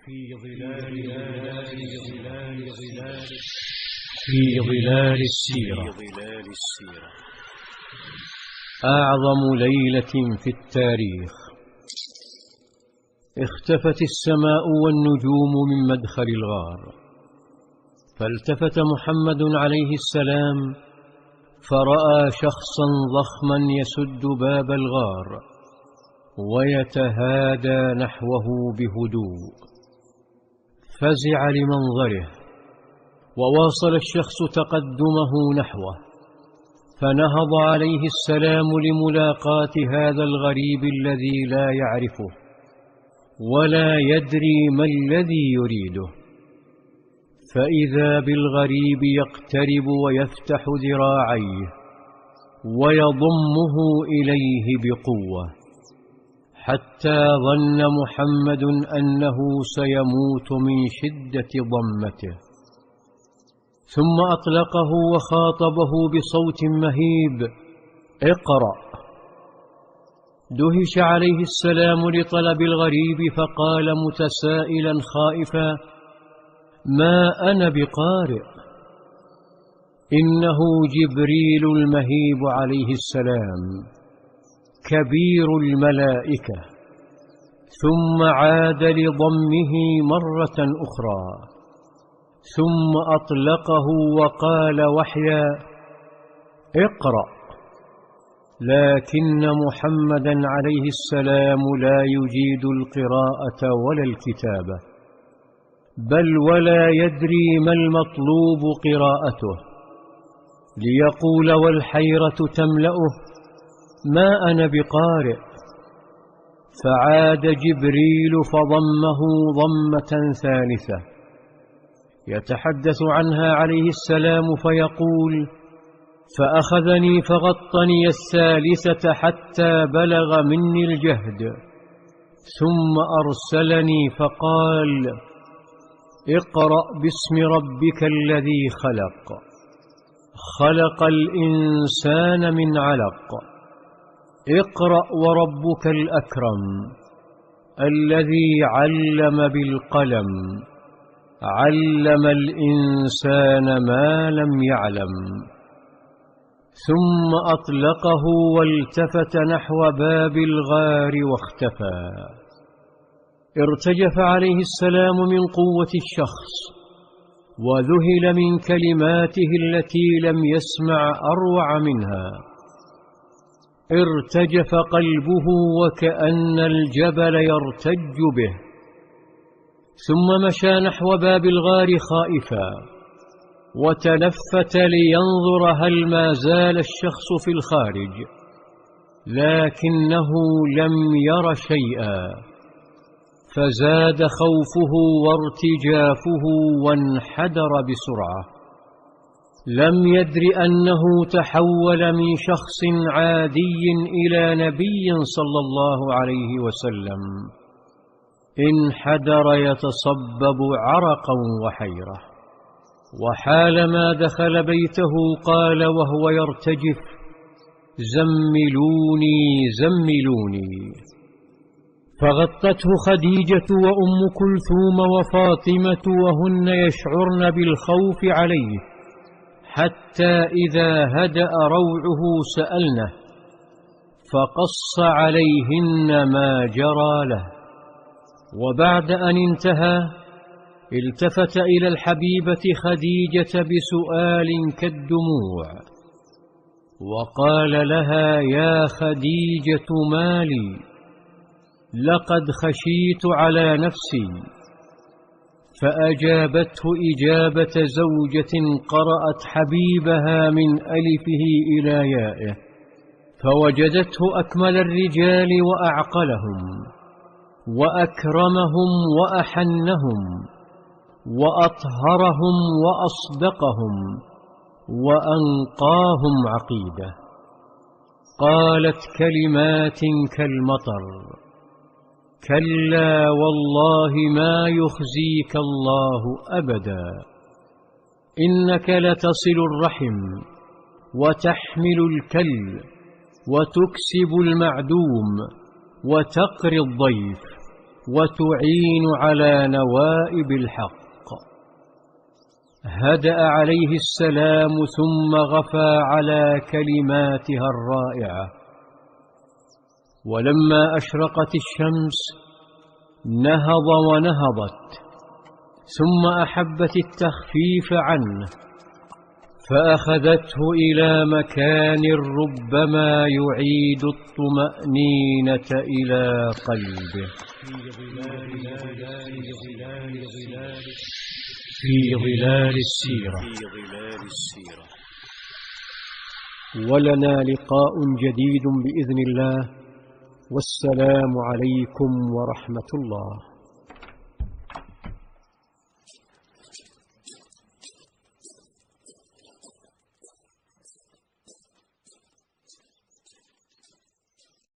في ظلال السيرة. أعظم ليلة في التاريخ. اختفت السماء والنجوم من مدخل الغار، فالتفت محمد عليه السلام فرأى شخصا ضخما يسد باب الغار ويتهادى نحوه بهدوء. فزع لمنظره، وواصل الشخص تقدمه نحوه، فنهض عليه السلام لملاقاة هذا الغريب الذي لا يعرفه ولا يدري ما الذي يريده. فإذا بالغريب يقترب ويفتح ذراعيه ويضمه إليه بقوة، حتى ظن محمد أنه سيموت من شدة ضمته. ثم أطلقه وخاطبه بصوت مهيب: اقرأ. دهش عليه السلام لطلب الغريب، فقال متسائلا خائفا: ما أنا بقارئ. إنه جبريل المهيب عليه السلام، كبير الملائكة. ثم عاد لضمه مرة أخرى، ثم أطلقه وقال وحيا: اقرأ. لكن محمدا عليه السلام لا يجيد القراءة ولا الكتابة، بل ولا يدري ما المطلوب قراءته، ليقول والحيرة تملأه: ما أنا بقارئ. فعاد جبريل فضمه ضمة ثالثة يتحدث عنها عليه السلام فيقول: فأخذني فغطني الثالثة حتى بلغ مني الجهد، ثم أرسلني فقال: اقرأ باسم ربك الذي خلق، خلق الإنسان من علق، اقرأ وربك الأكرم، الذي علم بالقلم، علم الإنسان ما لم يعلم. ثم أطلقه والتفت نحو باب الغار واختفى. ارتجف عليه السلام من قوة الشخص، وذهل من كلماته التي لم يسمع أروع منها. ارتجف قلبه وكأن الجبل يرتج به. ثم مشى نحو باب الغار خائفا، وتلفت لينظر هل ما زال الشخص في الخارج، لكنه لم ير شيئا. فزاد خوفه وارتجافه وانحدر بسرعة. لم يدر أنه تحول من شخص عادي إلى نبي صلى الله عليه وسلم. انحدر يتصبب عرقا وحيرة. وحالما دخل بيته قال وهو يرتجف: زملوني زملوني. فغطته خديجة وأم كلثوم وفاطمة وهن يشعرن بالخوف عليه، حتى إذا هدأ روعه سألنه، فقص عليهن ما جرى له. وبعد أن انتهى التفت إلى الحبيبة خديجة بسؤال كالدموع، وقال لها: يا خديجة ما لي؟ لقد خشيت على نفسي. فأجابته إجابة زوجة قرأت حبيبها من ألفه إلى يائه، فوجدته أكمل الرجال وأعقلهم وأكرمهم وأحنهم وأطهرهم وأصدقهم وأنقاهم عقيدة. قالت كلمات كالمطر: كلا والله ما يخزيك الله أبدا، إنك لتصل الرحم وتحمل الكل وتكسب المعدوم وتقري الضيف وتعين على نوائب الحق. هدأ عليه السلام ثم غفى على كلماتها الرائعة، ولما أشرقت الشمس نهض ونهضت، ثم أحبت التخفيف عنه فأخذته إلى مكان ربما يعيد الطمأنينة إلى قلبه. في ظلال السيرة. ولنا لقاء جديد بإذن الله، والسلام عليكم ورحمة الله.